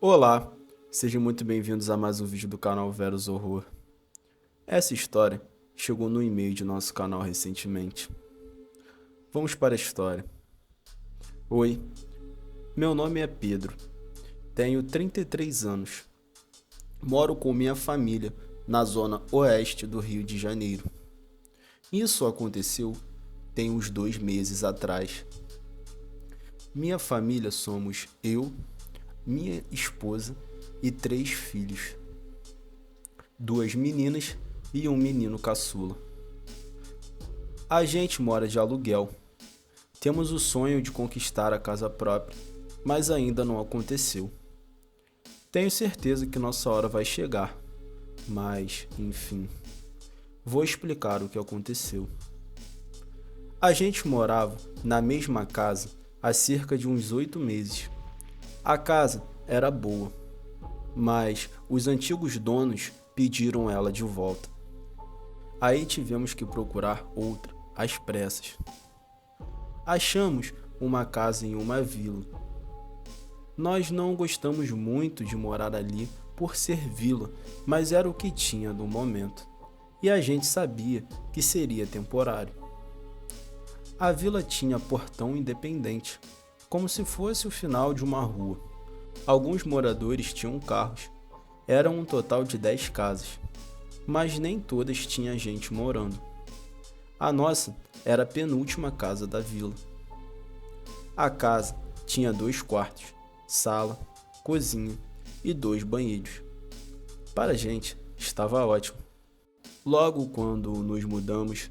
Olá, sejam muito bem-vindos a mais um vídeo do canal Verus Horror. Essa história chegou no e-mail de nosso canal recentemente. Vamos para a história. Oi, meu nome é Pedro, tenho 33 anos, moro com minha família na zona oeste do Rio de Janeiro. Isso aconteceu tem uns 2 meses atrás. Minha família somos eu, minha esposa e 3 filhos, 2 meninas e um menino caçula. A gente mora de aluguel. Temos o sonho de conquistar a casa própria, mas ainda não aconteceu. Tenho certeza que nossa hora vai chegar, mas, enfim, vou explicar o que aconteceu. A gente morava na mesma casa há cerca de uns 8 meses. A casa era boa, mas os antigos donos pediram ela de volta. Aí tivemos que procurar outra, às pressas. Achamos uma casa em uma vila. Nós não gostamos muito de morar ali por ser vila, mas era o que tinha no momento. E a gente sabia que seria temporário. A vila tinha portão independente, como se fosse o final de uma rua. Alguns moradores tinham carros. Eram um total de 10 casas, mas nem todas tinham gente morando. A nossa era a penúltima casa da vila. A casa tinha 2 quartos, sala, cozinha e 2 banheiros. Para a gente, estava ótimo. Logo quando nos mudamos,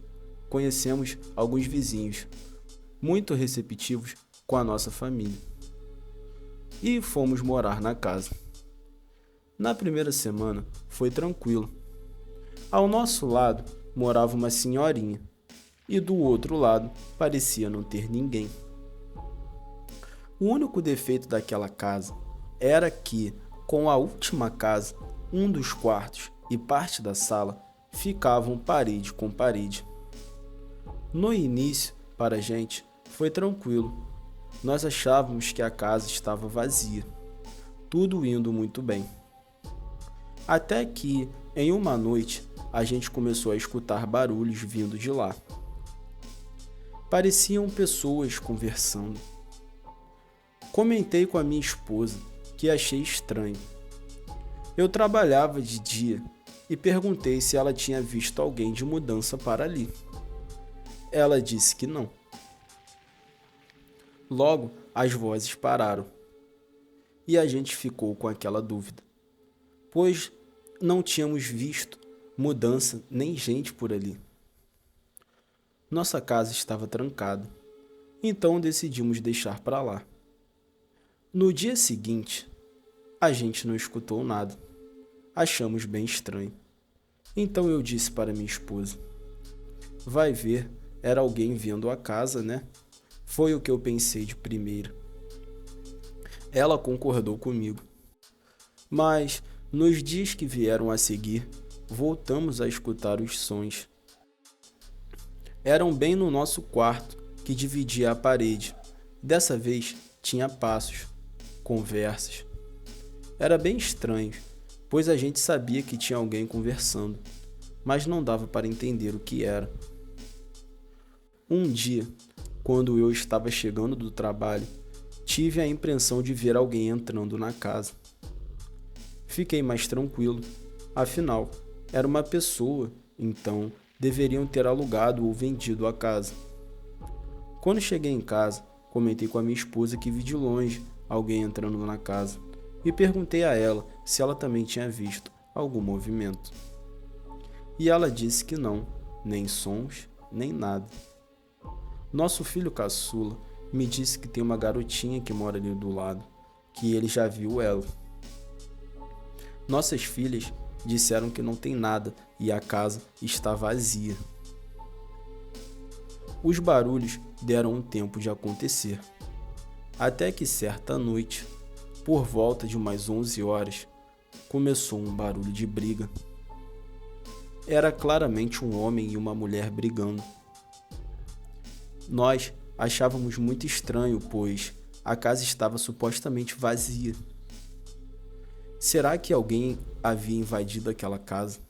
conhecemos alguns vizinhos, muito receptivos com a nossa família. E fomos morar na casa. Na primeira semana foi tranquilo. Ao nosso lado morava uma senhorinha e do outro lado parecia não ter ninguém. O único defeito daquela casa era que, com a última casa, um dos quartos e parte da sala ficavam parede com parede. No início, para a gente, foi tranquilo. Nós achávamos que a casa estava vazia, tudo indo muito bem. Até que, em uma noite, a gente começou a escutar barulhos vindo de lá. Pareciam pessoas conversando. Comentei com a minha esposa que achei estranho. Eu trabalhava de dia e perguntei se ela tinha visto alguém de mudança para ali. Ela disse que não. Logo, as vozes pararam e a gente ficou com aquela dúvida, pois não tínhamos visto mudança nem gente por ali. Nossa casa estava trancada, então decidimos deixar para lá. No dia seguinte, a gente não escutou nada. Achamos bem estranho. Então eu disse para minha esposa: vai ver, era alguém vendo a casa, né? Foi o que eu pensei de primeira. Ela concordou comigo. Mas, nos dias que vieram a seguir, voltamos a escutar os sons. Eram bem no nosso quarto, que dividia a parede. Dessa vez, tinha passos, conversas. Era bem estranho, pois a gente sabia que tinha alguém conversando, mas não dava para entender o que era. Um dia, quando eu estava chegando do trabalho, tive a impressão de ver alguém entrando na casa. Fiquei mais tranquilo, afinal, era uma pessoa, então deveriam ter alugado ou vendido a casa. Quando cheguei em casa, comentei com a minha esposa que vi de longe alguém entrando na casa e perguntei a ela se ela também tinha visto algum movimento. E ela disse que não, nem sons, nem nada. Nosso filho caçula me disse que tem uma garotinha que mora ali do lado, que ele já viu ela. Nossas filhas disseram que não tem nada e a casa está vazia. Os barulhos deram um tempo de acontecer, até que certa noite, por volta de umas 11 horas, começou um barulho de briga. Era claramente um homem e uma mulher brigando. Nós achávamos muito estranho, pois a casa estava supostamente vazia. Será que alguém havia invadido aquela casa?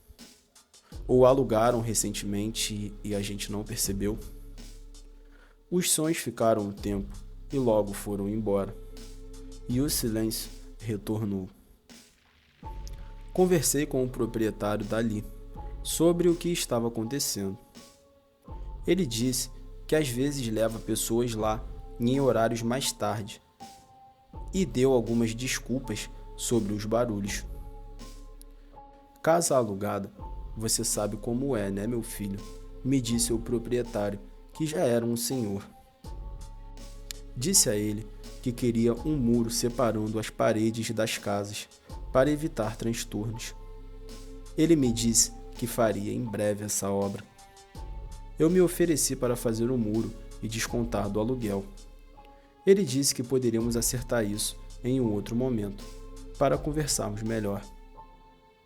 Ou alugaram recentemente e a gente não percebeu? Os sons ficaram um tempo e logo foram embora, e o silêncio retornou. Conversei com o proprietário dali sobre o que estava acontecendo. Ele disse que às vezes leva pessoas lá em horários mais tarde e deu algumas desculpas sobre os barulhos. Casa alugada, você sabe como é, né, meu filho? Me disse o proprietário, que já era um senhor. Disse a ele que queria um muro separando as paredes das casas para evitar transtornos. Ele me disse que faria em breve essa obra. Eu me ofereci para fazer o muro e descontar do aluguel. Ele disse que poderíamos acertar isso em um outro momento, para conversarmos melhor.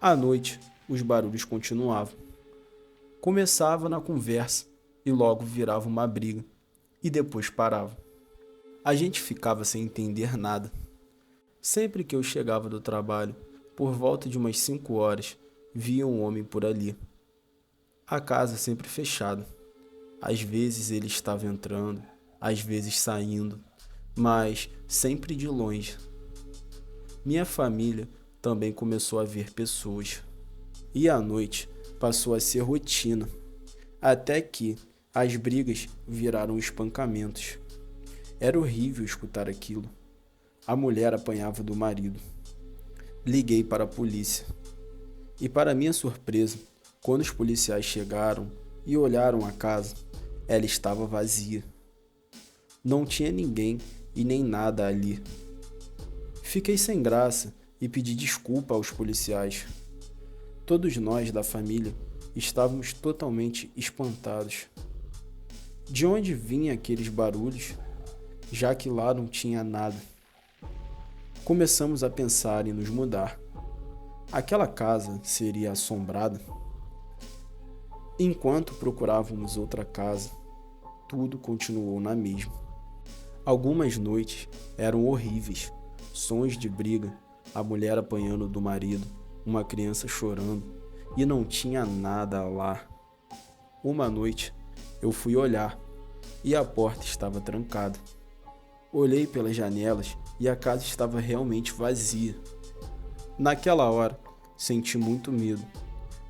À noite, os barulhos continuavam. Começava na conversa e logo virava uma briga, e depois parava. A gente ficava sem entender nada. Sempre que eu chegava do trabalho, por volta de umas 5 horas, via um homem por ali. A casa sempre fechada. Às vezes ele estava entrando, às vezes saindo, mas sempre de longe. Minha família também começou a ver pessoas. E à noite passou a ser rotina, até que as brigas viraram espancamentos. Era horrível escutar aquilo. A mulher apanhava do marido. Liguei para a polícia. E para minha surpresa, quando os policiais chegaram e olharam a casa, ela estava vazia. Não tinha ninguém e nem nada ali. Fiquei sem graça e pedi desculpa aos policiais. Todos nós da família estávamos totalmente espantados. De onde vinham aqueles barulhos, já que lá não tinha nada? Começamos a pensar em nos mudar. Aquela casa seria assombrada? Enquanto procurávamos outra casa, tudo continuou na mesma. Algumas noites eram horríveis, sons de briga, a mulher apanhando do marido, uma criança chorando, e não tinha nada lá. Uma noite, eu fui olhar, e a porta estava trancada. Olhei pelas janelas e a casa estava realmente vazia. Naquela hora, senti muito medo.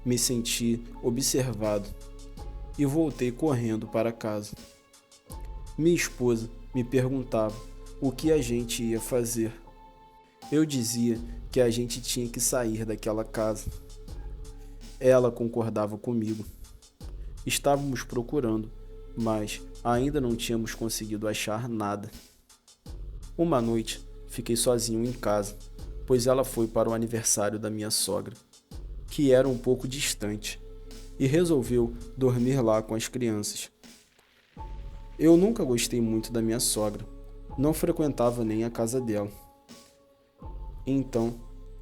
Me senti observado e voltei correndo para casa. Minha esposa me perguntava o que a gente ia fazer. Eu dizia que a gente tinha que sair daquela casa. Ela concordava comigo. Estávamos procurando, mas ainda não tínhamos conseguido achar nada. Uma noite, fiquei sozinho em casa, pois ela foi para o aniversário da minha sogra, que era um pouco distante, e resolveu dormir lá com as crianças. Eu nunca gostei muito da minha sogra, não frequentava nem a casa dela. Então,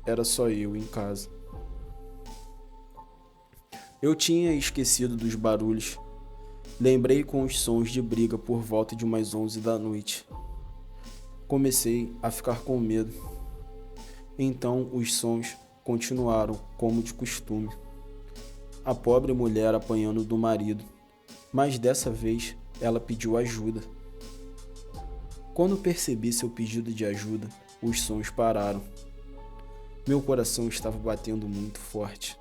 era só eu em casa. Eu tinha esquecido dos barulhos. Lembrei com os sons de briga por volta de umas 11 da noite. Comecei a ficar com medo. Então os sons continuaram como de costume. A pobre mulher apanhando do marido, mas dessa vez ela pediu ajuda. Quando percebi seu pedido de ajuda, os sons pararam. Meu coração estava batendo muito forte.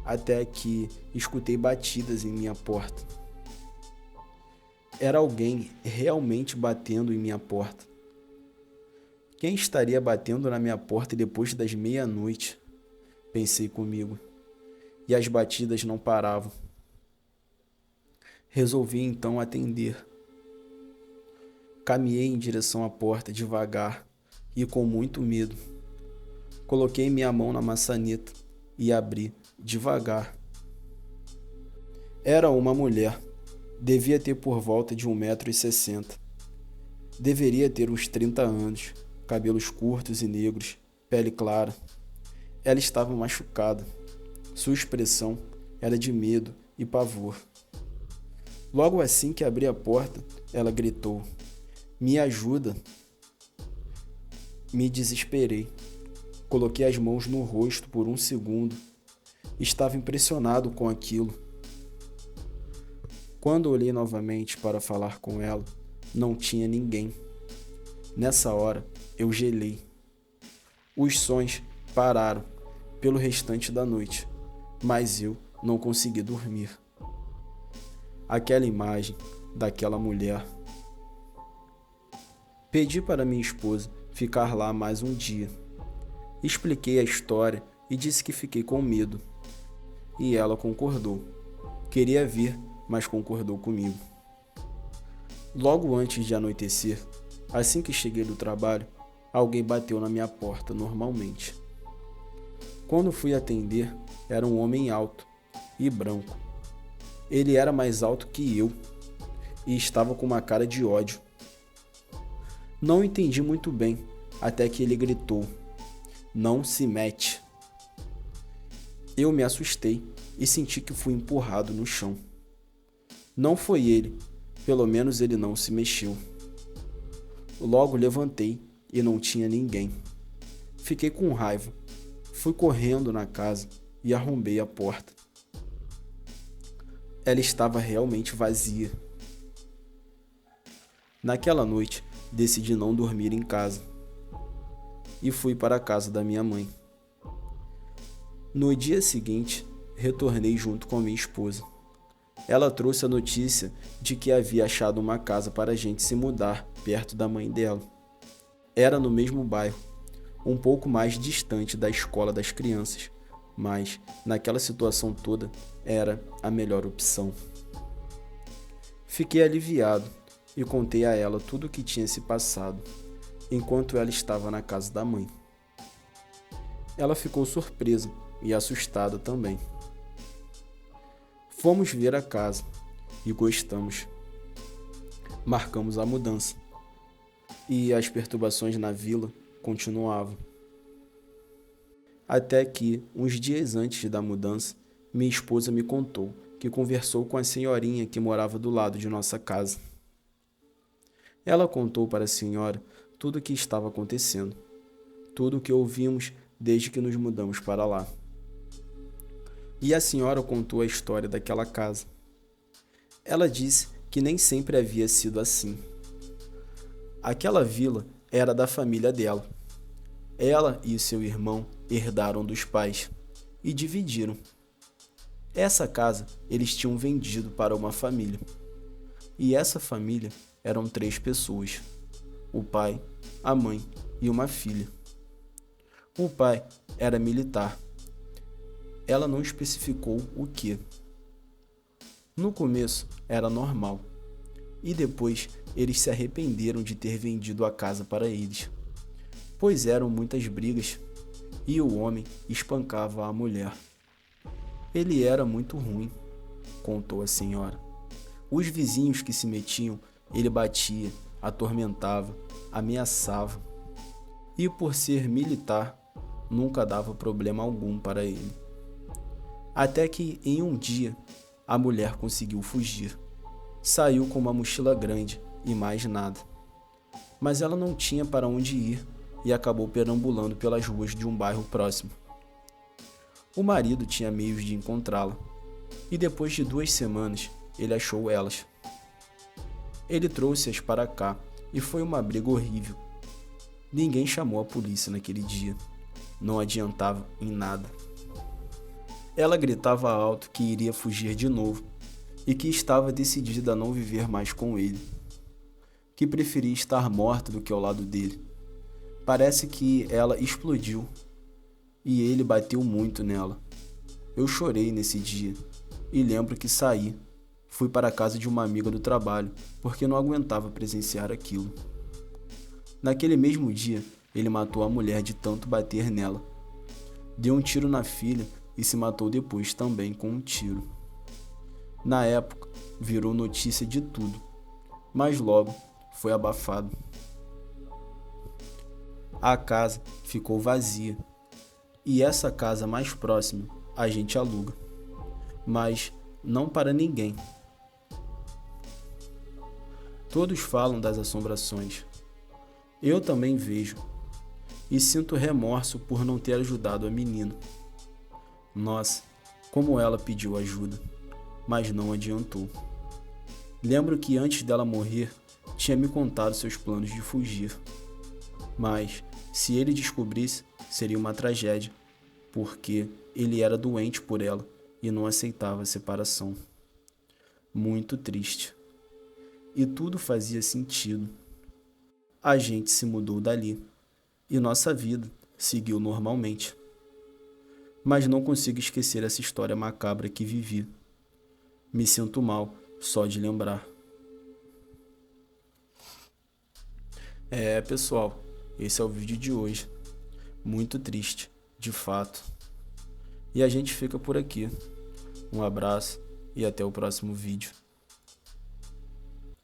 Até que escutei batidas em minha porta. Era alguém realmente batendo em minha porta. Quem estaria batendo na minha porta depois das 00:30? Pensei comigo. E as batidas não paravam. Resolvi então atender. Caminhei em direção à porta devagar e com muito medo. Coloquei minha mão na maçaneta e abri devagar. Era uma mulher. Devia ter por volta de 1,60 m. Deveria ter uns 30 anos, cabelos curtos e negros, pele clara. Ela estava machucada. Sua expressão era de medo e pavor. Logo assim que abri a porta, ela gritou: "Me ajuda!" Me desesperei. Coloquei as mãos no rosto por um segundo. Estava impressionado com aquilo. Quando olhei novamente para falar com ela, não tinha ninguém. Nessa hora, eu gelei. Os sons pararam pelo restante da noite, mas eu não consegui dormir. Aquela imagem daquela mulher. Pedi para minha esposa ficar lá mais um dia. Expliquei a história e disse que fiquei com medo. E ela concordou. Queria vir, mas concordou comigo. Logo antes de anoitecer, assim que cheguei do trabalho, alguém bateu na minha porta normalmente. Quando fui atender, era um homem alto e branco. Ele era mais alto que eu e estava com uma cara de ódio. Não entendi muito bem, até que ele gritou: "Não se mete!" Eu me assustei e senti que fui empurrado no chão. Não foi ele, pelo menos ele não se mexeu. Logo levantei e não tinha ninguém. Fiquei com raiva. Fui correndo na casa e arrombei a porta. Ela estava realmente vazia. Naquela noite, decidi não dormir em casa e fui para a casa da minha mãe. No dia seguinte, retornei junto com minha esposa. Ela trouxe a notícia de que havia achado uma casa para a gente se mudar perto da mãe dela. Era no mesmo bairro, um pouco mais distante da escola das crianças, mas, naquela situação toda, era a melhor opção. Fiquei aliviado e contei a ela tudo o que tinha se passado, enquanto ela estava na casa da mãe. Ela ficou surpresa e assustada também. Fomos ver a casa e gostamos. Marcamos a mudança. E as perturbações na vila continuavam. Até que, uns dias antes da mudança, minha esposa me contou que conversou com a senhorinha que morava do lado de nossa casa. Ela contou para a senhora tudo o que estava acontecendo, tudo o que ouvimos desde que nos mudamos para lá. E a senhora contou a história daquela casa. Ela disse que nem sempre havia sido assim. Aquela vila era da família dela. Ela e seu irmão herdaram dos pais e dividiram. Essa casa eles tinham vendido para uma família. E essa família eram 3 pessoas: o pai, a mãe e uma filha. O pai era militar. Ela não especificou o que. No começo era normal, e depois eles se arrependeram de ter vendido a casa para eles, pois eram muitas brigas e o homem espancava a mulher. Ele era muito ruim, contou a senhora. Os vizinhos que se metiam, ele batia, atormentava, ameaçava. E por ser militar, nunca dava problema algum para ele. Até que, em um dia, a mulher conseguiu fugir. Saiu com uma mochila grande e mais nada. Mas ela não tinha para onde ir e acabou perambulando pelas ruas de um bairro próximo. O marido tinha meios de encontrá-la, e depois de 2 semanas, ele achou elas. Ele trouxe-as para cá e foi uma briga horrível. Ninguém chamou a polícia naquele dia. Não adiantava em nada. Ela gritava alto que iria fugir de novo e que estava decidida a não viver mais com ele, que preferia estar morta do que ao lado dele. Parece que ela explodiu e ele bateu muito nela. Eu chorei nesse dia e lembro que saí. Fui para a casa de uma amiga do trabalho porque não aguentava presenciar aquilo. Naquele mesmo dia, ele matou a mulher de tanto bater nela. Deu um tiro na filha e se matou depois também com um tiro. Na época, virou notícia de tudo, mas logo foi abafado. A casa ficou vazia e essa casa mais próxima a gente aluga, mas não para ninguém. Todos falam das assombrações. Eu também vejo. e sinto remorso por não ter ajudado a menina. Nossa, como ela pediu ajuda, mas não adiantou. Lembro que antes dela morrer, tinha me contado seus planos de fugir. Mas, se ele descobrisse, seria uma tragédia, porque ele era doente por ela e não aceitava a separação. Muito triste. E tudo fazia sentido. A gente se mudou dali e nossa vida seguiu normalmente. Mas não consigo esquecer essa história macabra que vivi. Me sinto mal só de lembrar. Pessoal, esse é o vídeo de hoje. Muito triste, de fato. E a gente fica por aqui. Um abraço e até o próximo vídeo.